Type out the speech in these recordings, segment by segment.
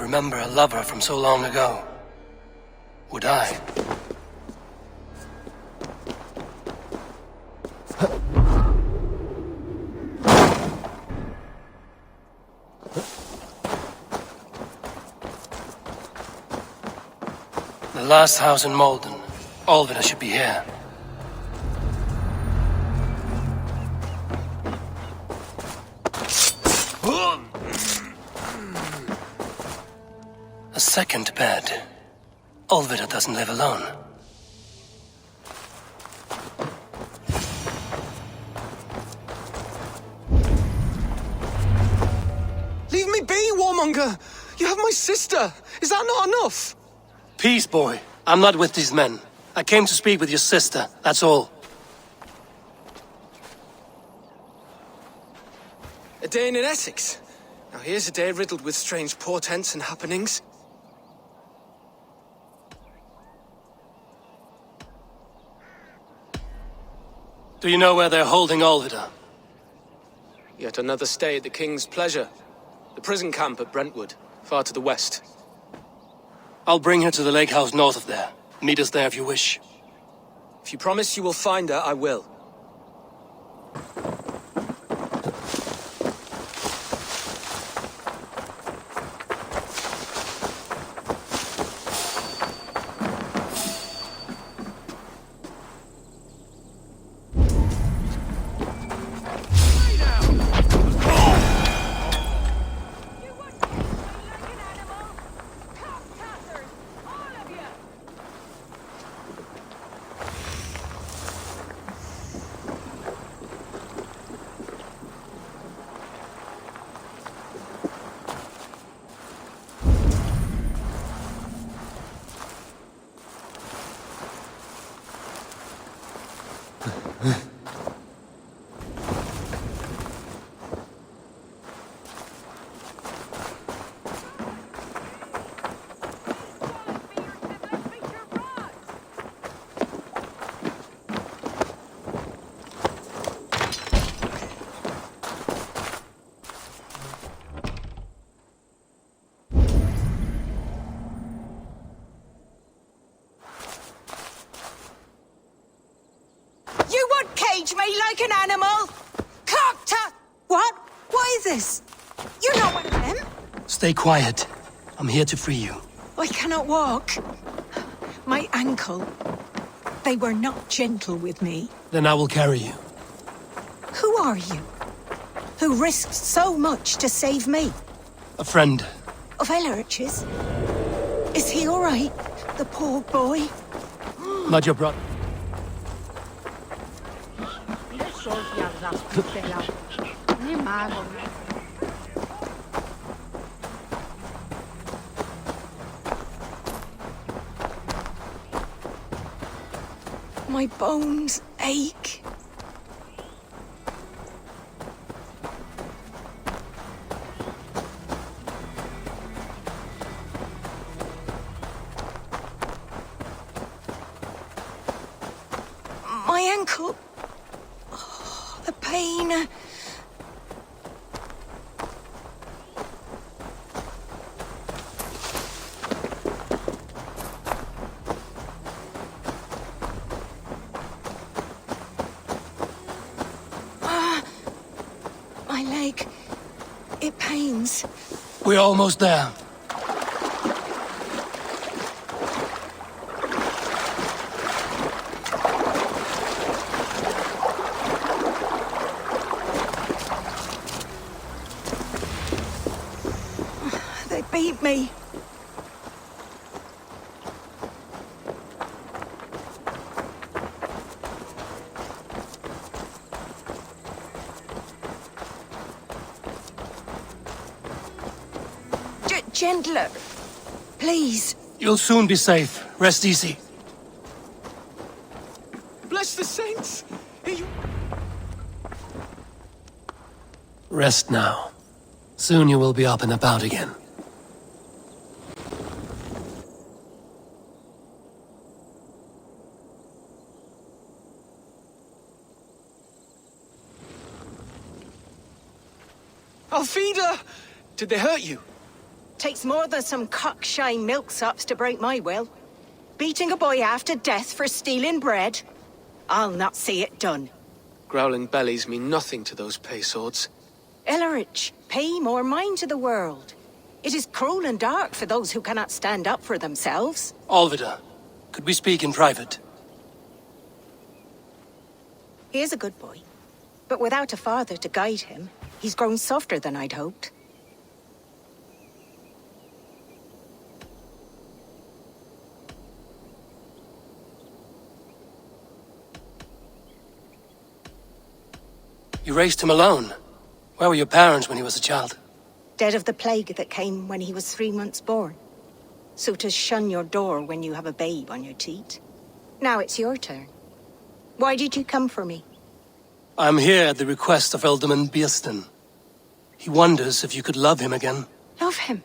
remember a lover from so long ago. Would I? The last house in Malden. Olvida should be here. A second bed. Olvida doesn't live alone. Leave me be, Warmonger! You have my sister! Is that not enough? Peace, boy. I'm not with these men. I came to speak with your sister, that's all. A day in Essex. Now here's a day riddled with strange portents and happenings. Do you know where they're holding Olvida? Yet another stay at the King's pleasure. The prison camp at Brentwood, far to the west. I'll bring her to the lake house north of there. Meet us there if you wish. If you promise you will find her, I will. You would cage me like an animal? Cockta! What? What is this? You're not one of them. Stay quiet. I'm here to free you. I cannot walk. My ankle. They were not gentle with me. Then I will carry you. Who are you? Who risked so much to save me? A friend. Of Ellerch's? Is he all right? The poor boy? Not your brother. My bones ache. My ankle. Oh, the pain. My leg. It pains. We're almost there. They beat me. Gentler. Please. You'll soon be safe. Rest easy. Bless the saints! Rest now. Soon you will be up and about again. Alfida! Did they hurt you? Takes more than some cockshine milksops to break my will. Beating a boy half to death for stealing bread? I'll not see it done. Growling bellies mean nothing to those pay swords. Ellerich, pay more mind to the world. It is cruel and dark for those who cannot stand up for themselves. Alvida, could we speak in private? He is a good boy, but without a father to guide him, he's grown softer than I'd hoped. You raised him alone. Where were your parents when he was a child? Dead of the plague that came when he was 3 months born. So to shun your door when you have a babe on your teat. Now it's your turn. Why did you come for me? I'm here at the request of Ealdorman Biersten. He wonders if you could love him again. Love him.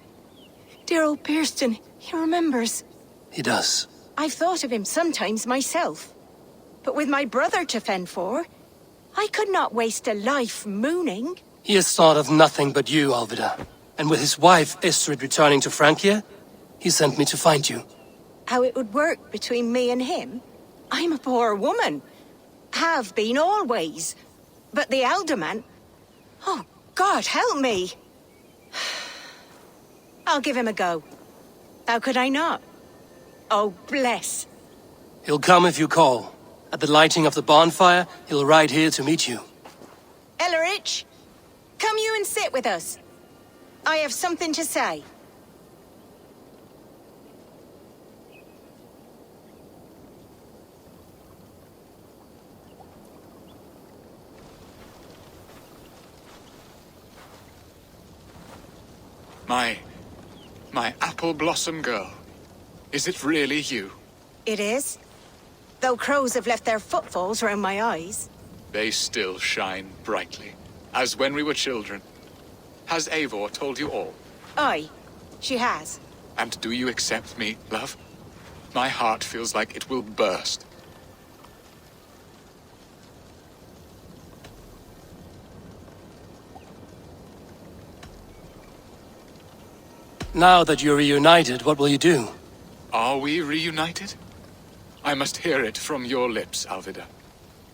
Dear old Biersten, he remembers. He does. I've thought of him sometimes myself. But with my brother to fend for, I could not waste a life mooning. He has thought of nothing but you, Alvida. And with his wife, Istrid, returning to Francia, he sent me to find you. How it would work between me and him? I'm a poor woman. Have been always. But the Alderman... Oh, God, help me! I'll give him a go. How could I not? Oh, bless. He'll come if you call. At the lighting of the bonfire, he'll ride here to meet you. Ellerich, come you and sit with us. I have something to say. My apple blossom girl. Is it really you? It is. Though crows have left their footfalls round my eyes. They still shine brightly, as when we were children. Has Eivor told you all? Aye, she has. And do you accept me, love? My heart feels like it will burst. Now that you're reunited, what will you do? Are we reunited? I must hear it from your lips, Alvida.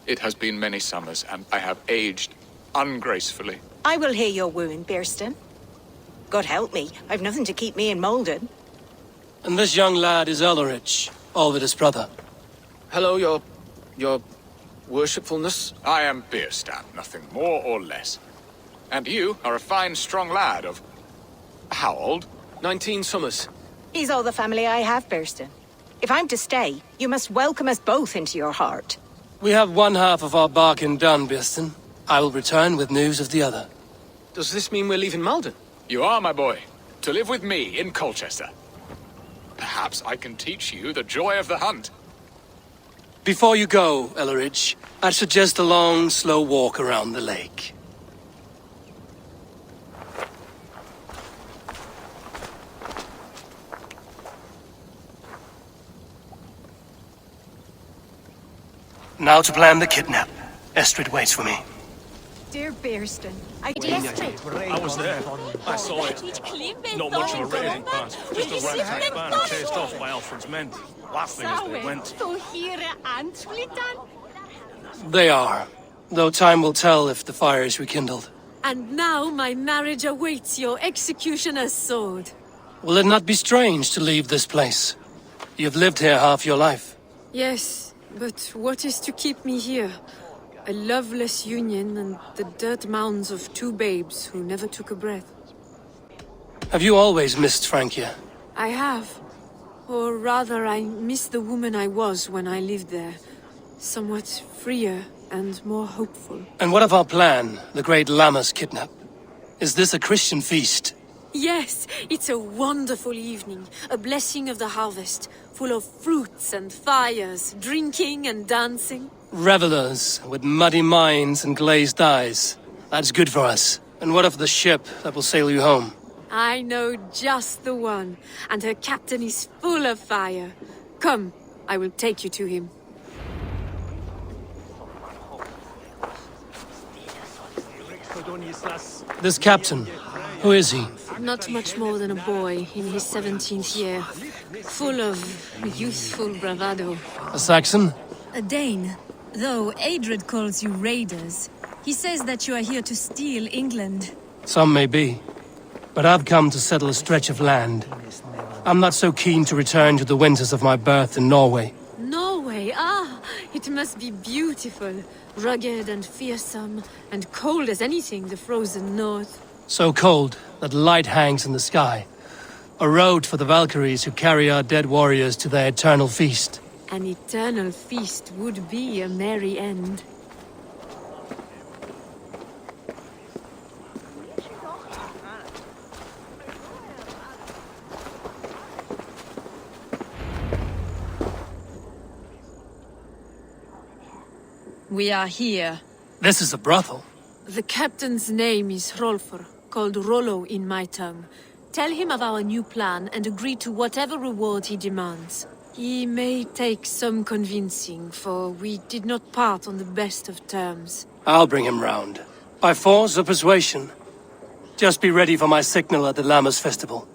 It has been many summers, and I have aged ungracefully. I will hear your wound, Biersten. God help me, I've nothing to keep me in Malden. And this young lad is Ellerich, Alvida's brother. Hello, your worshipfulness. I am Bierstan, nothing more or less. And you are a fine, strong lad of... how old? 19 summers. He's all the family I have, Biersten. If I'm to stay, you must welcome us both into your heart. We have one half of our bargain done, Biersten. I will return with news of the other. Does this mean we're leaving Malden? You are, my boy, to live with me in Colchester. Perhaps I can teach you the joy of the hunt. Before you go, Ellerich, I'd suggest a long, slow walk around the lake. Now to plan the kidnap. Estrid waits for me. Dear Biersten, I I was there. I saw it. Not much of a raiding party. Just a ragtag band chased off by Alfred's men, laughing as they went. They are. Though time will tell if the fire is rekindled. And now my marriage awaits your executioner's sword. Will it not be strange to leave this place? You've lived here half your life. Yes, but what is to keep me here? A loveless union and the dirt mounds of 2 babes who never took a breath. Have you always missed Francia? I have. Or rather, I miss the woman I was when I lived there. Somewhat freer and more hopeful. And what of our plan, the great Lammas kidnap? Is this a Christian feast? Yes, it's a wonderful evening. A blessing of the harvest, full of fruits and fires, drinking and dancing. Revelers with muddy minds and glazed eyes. That's good for us. And what of the ship that will sail you home? I know just the one, and her captain is full of fire. Come, I will take you to him. This captain, Who is he? Not much more than a boy in his 17th year, full of youthful bravado. A Saxon? A Dane. Though Adred calls you raiders, he says that you are here to steal England. Some may be. But I've come to settle a stretch of land. I'm not so keen to return to the winters of my birth in Norway. Norway, ah, it must be beautiful. Rugged and fearsome, and cold as anything, the frozen north. So cold that light hangs in the sky. A road for the Valkyries who carry our dead warriors to their eternal feast. An eternal feast would be a merry end. We are here. This is a brothel. The captain's name is Hrolfr, called Rollo in my tongue. Tell him of our new plan and agree to whatever reward he demands. He may take some convincing, for we did not part on the best of terms. I'll bring him round. By force or persuasion. Just be ready for my signal at the Lammas festival.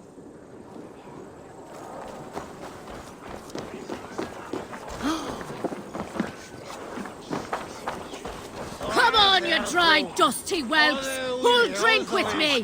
Come on, you dry, dusty whelps! Who'll drink with me?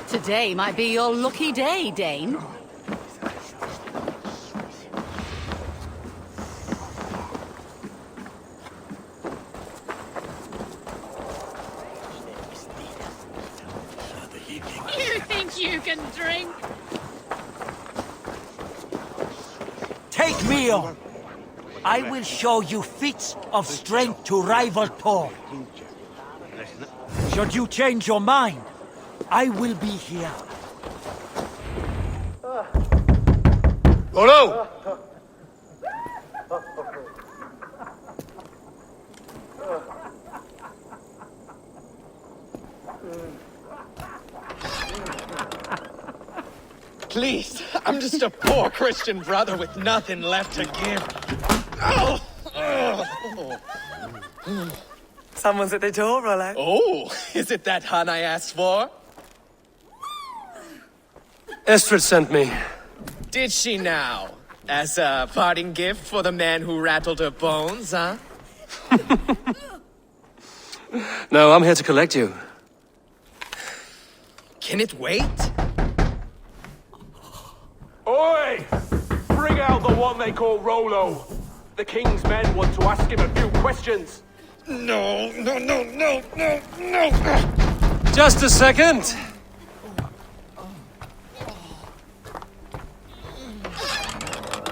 Today might be your lucky day, Dane. You think you can drink? Take me on. I will show you feats of strength to rival Thor. Should you change your mind, I will be here. Rollo! Please, I'm just a poor Christian brother with nothing left to give. Someone's at the door, Rollo. Oh, is it that hun I asked for? Estrid sent me. Did she now? As a parting gift for the man who rattled her bones, huh? No, I'm here to collect you. Can it wait? Oi! Bring out the one they call Rollo. The king's men want to ask him a few questions. No. Just a second.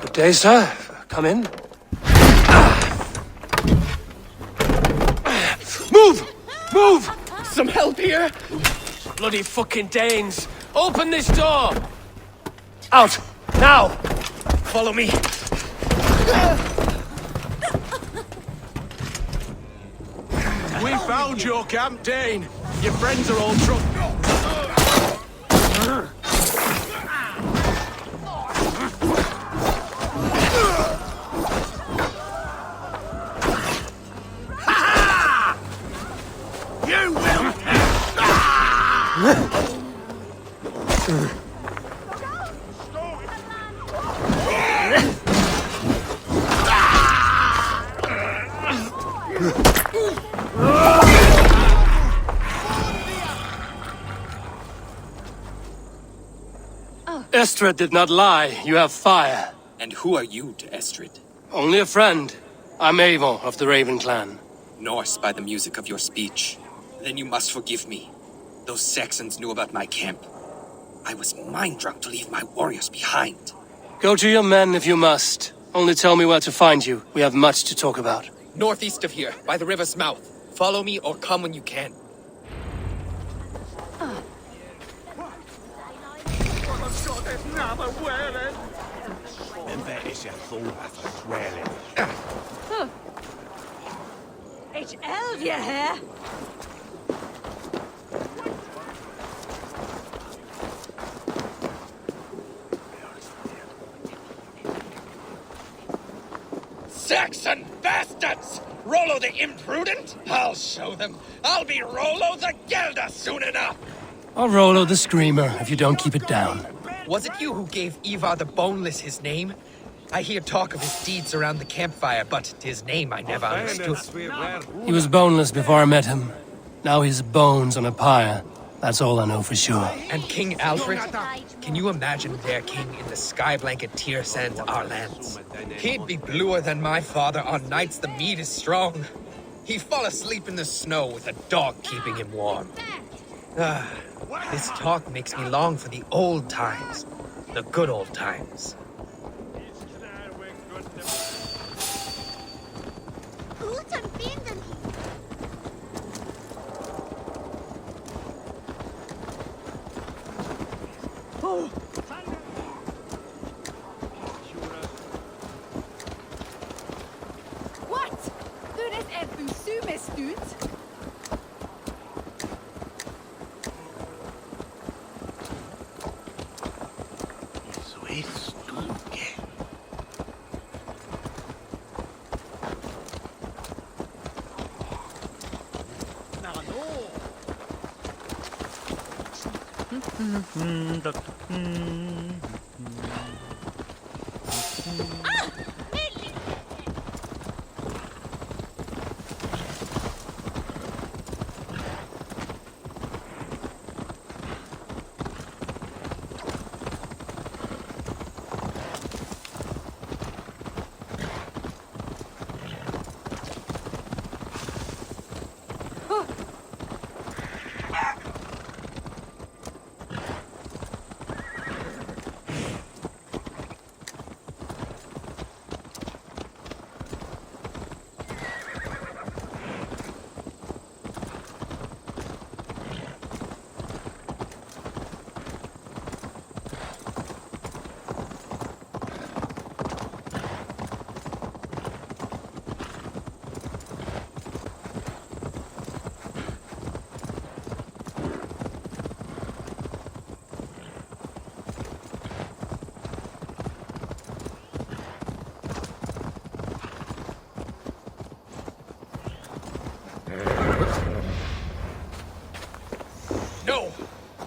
Good day, sir. Come in. Move! Move! Some help here? Bloody fucking Danes! Open this door! Out! Now! Follow me. We found your camp, Dane. Your friends are all drunk. You will! Estrid did not lie. You have fire. And who are you to Estrid? Only a friend. I'm Eivor of the Raven clan. Norse by the music of your speech. Then you must forgive me. Those Saxons knew about my camp. I was mind-drunk to leave my warriors behind. Go to your men if you must. Only tell me where to find you. We have much to talk about. Northeast of here, by the river's mouth. Follow me or come when you can. It's Elvia here. Saxon bastards! Rollo the imprudent? I'll show them. I'll be Rollo the Gelder soon enough! Or Rollo the Screamer, if you don't keep it down. Was it you who gave Ivar the Boneless his name? I hear talk of his deeds around the campfire, but his name I never understood. He was boneless before I met him. Now he's bones on a pyre. That's all I know for sure. And King Alfred? Can you imagine their king in the sky blanket tear sands our lands? He'd be bluer than my father on nights the meat is strong. He'd fall asleep in the snow with a dog keeping him warm. This talk makes me long for the old times. The good old times. What? Du det är busumestut? No!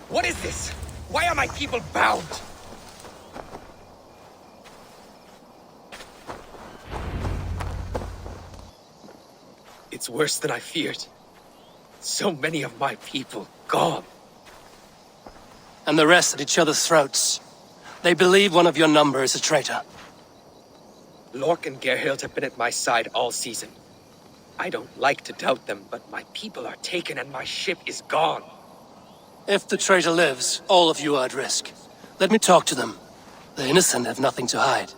What is this? Why are my people bound? It's worse than I feared. So many of my people gone. And the rest at each other's throats. They believe one of your number is a traitor. Lork and Gerhild have been at my side all season. I don't like to doubt them, but my people are taken and my ship is gone. If the traitor lives, all of you are at risk. Let me talk to them. The innocent have nothing to hide.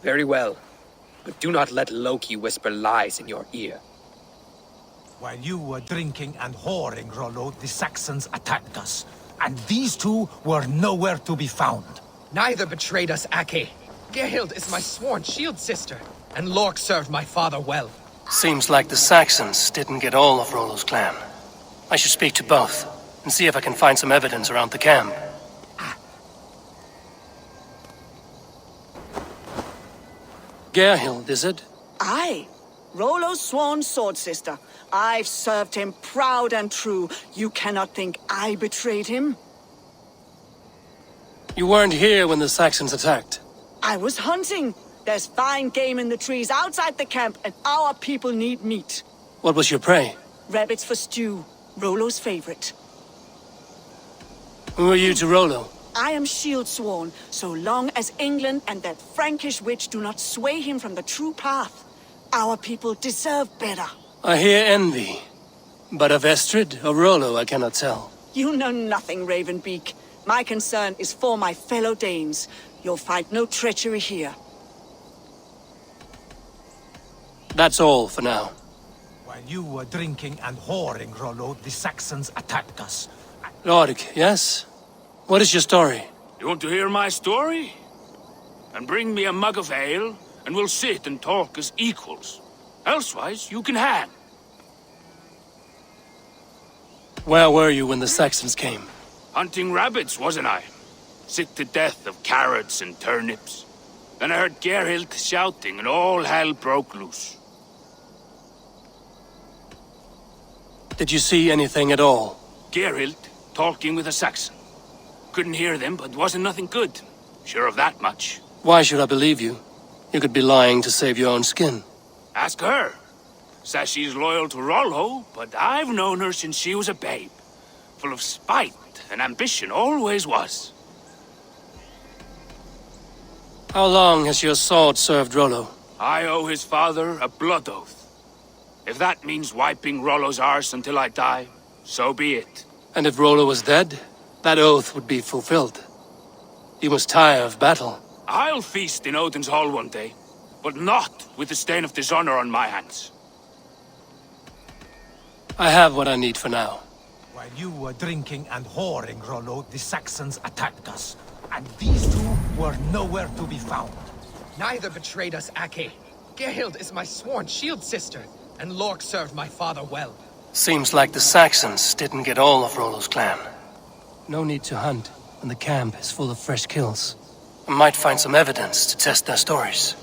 Very well. But do not let Loki whisper lies in your ear. While you were drinking and whoring, Rollo, the Saxons attacked us. And these two were nowhere to be found. Neither betrayed us, Ake. Gerhild is my sworn shield sister, and Lork served my father well. Seems like the Saxons didn't get all of Rollo's clan. I should speak to both, and see if I can find some evidence around the camp. Gerhild, is it? Aye. Rollo's sworn sword sister. I've served him proud and true. You cannot think I betrayed him? You weren't here when the Saxons attacked. I was hunting. There's fine game in the trees outside the camp, and our people need meat. What was your prey? Rabbits for stew. Rollo's favorite. Who are you to Rollo? I am shield sworn, so long as England and that Frankish witch do not sway him from the true path. Our people deserve better. I hear envy. But of Estrid or Rollo, I cannot tell. You know nothing, Ravenbeak. My concern is for my fellow Danes. You'll find no treachery here. That's all for now. While you were drinking and whoring, Rollo, the Saxons attacked us. Lork, yes? What is your story? You want to hear my story? and bring me a mug of ale, and we'll sit and talk as equals. Elsewise, you can hang. Where were you when the Saxons came? Hunting rabbits, wasn't I? Sick to death of carrots and turnips. Then I heard Gerhild shouting, and all hell broke loose. Did you see anything at all? Gerhild talking with a Saxon. Couldn't hear them, but wasn't nothing good. Sure of that much. Why should I believe you? You could be lying to save your own skin. Ask her. Says she's loyal to Rollo, but I've known her since she was a babe. Full of spite and ambition, always was. How long has your sword served Rollo? I owe his father a blood oath. If that means wiping Rollo's arse until I die, so be it. And if Rollo was dead, that oath would be fulfilled. You must tire of battle. I'll feast in Odin's hall one day, but not with the stain of dishonor on my hands. I have what I need for now. While you were drinking and whoring, Rollo, the Saxons attacked us. And these two were nowhere to be found. Neither betrayed us, Ake. Gerhild is my sworn shield sister, and Lork served my father well. Seems like the Saxons didn't get all of Rollo's clan. No need to hunt when the camp is full of fresh kills. I might find some evidence to test their stories.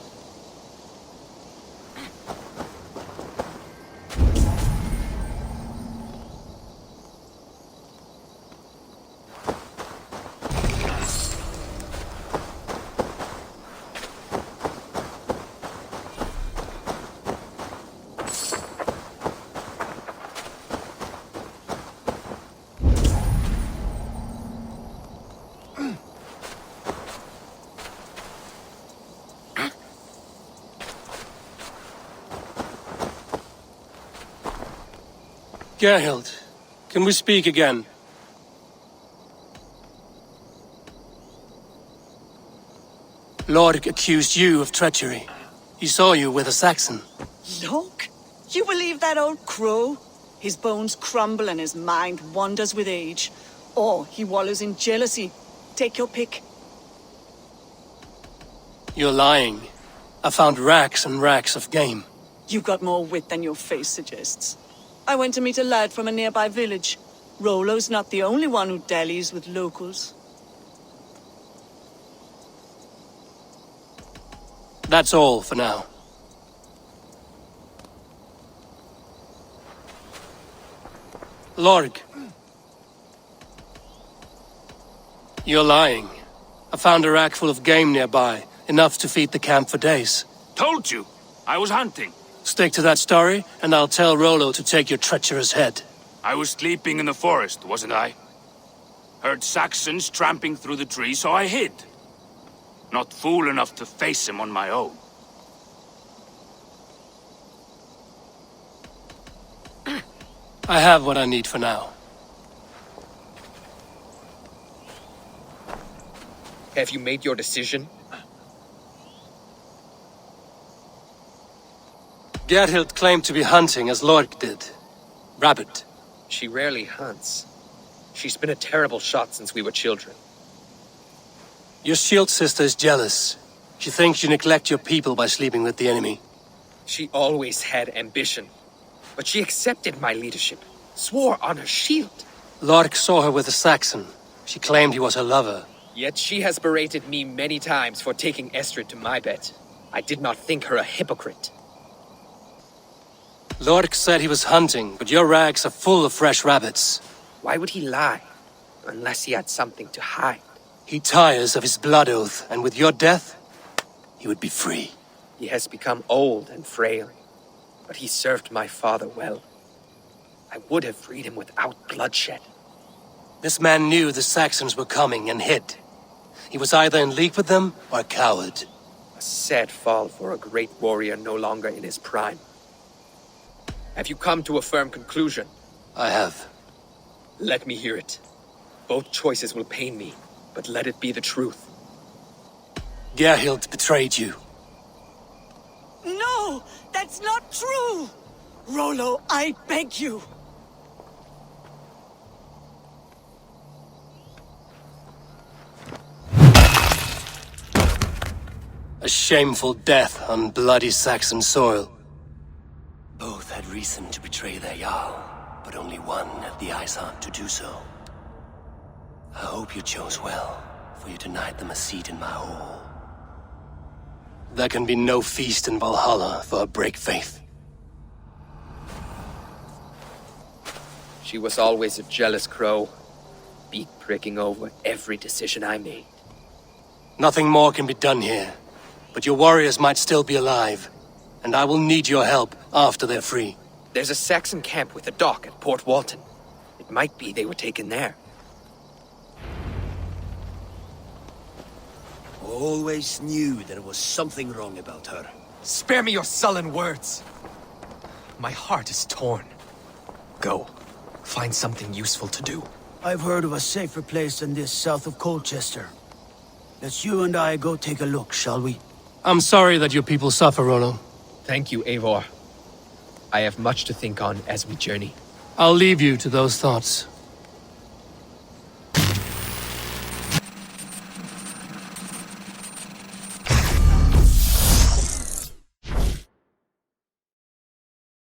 Gerhild, can we speak again? Lork accused you of treachery. He saw you with a Saxon. Look, you believe that old crow? His bones crumble and his mind wanders with age. Or he wallows in jealousy. Take your pick. You're lying. I found racks and racks of game. You've got more wit than your face suggests. I went to meet a lad from a nearby village. Rollo's not the only one who dallies with locals. That's all for now. Lorg. You're lying. I found a rack full of game nearby, enough to feed the camp for days. Told you! I was hunting. Stick to that story, and I'll tell Rollo to take your treacherous head. I was sleeping in the forest, wasn't I? Heard Saxons tramping through the trees, so I hid. Not fool enough to face him on my own. I have what I need for now. Have you made your decision? Gerhild claimed to be hunting as Lork did. Rabbit. She rarely hunts. She's been a terrible shot since we were children. Your shield sister is jealous. She thinks you neglect your people by sleeping with the enemy. She always had ambition. But she accepted my leadership. Swore on her shield. Lork saw her with a Saxon. She claimed he was her lover. Yet she has berated me many times for taking Estrid to my bed. I did not think her a hypocrite. Lork said he was hunting, but your rags are full of fresh rabbits. Why would he lie? Unless he had something to hide. He tires of his blood oath, and with your death, he would be free. He has become old and frail, but he served my father well. I would have freed him without bloodshed. This man knew the Saxons were coming and hid. He was either in league with them or a coward. A sad fall for a great warrior no longer in his prime. Have you come to a firm conclusion? I have. Let me hear it. Both choices will pain me, but let it be the truth. Gerhild betrayed you. No! That's not true! Rollo, I beg you! A shameful death on bloody Saxon soil. Both had reason to betray their Jarl, but only one had the ice heart to do so. I hope you chose well, for you denied them a seat in my hall. There can be no feast in Valhalla for a break faith. She was always a jealous crow, beak pricking over every decision I made. Nothing more can be done here, but your warriors might still be alive, and I will need your help after they're free. There's a Saxon camp with a dock at Port Walton. It might be they were taken there. Always knew there was something wrong about her. Spare me your sullen words. My heart is torn. Go. Find something useful to do. I've heard of a safer place than this south of Colchester. Let's you and I go take a look, shall we? I'm sorry that your people suffer, Rollo. Thank you, Eivor. I have much to think on as we journey. I'll leave you to those thoughts.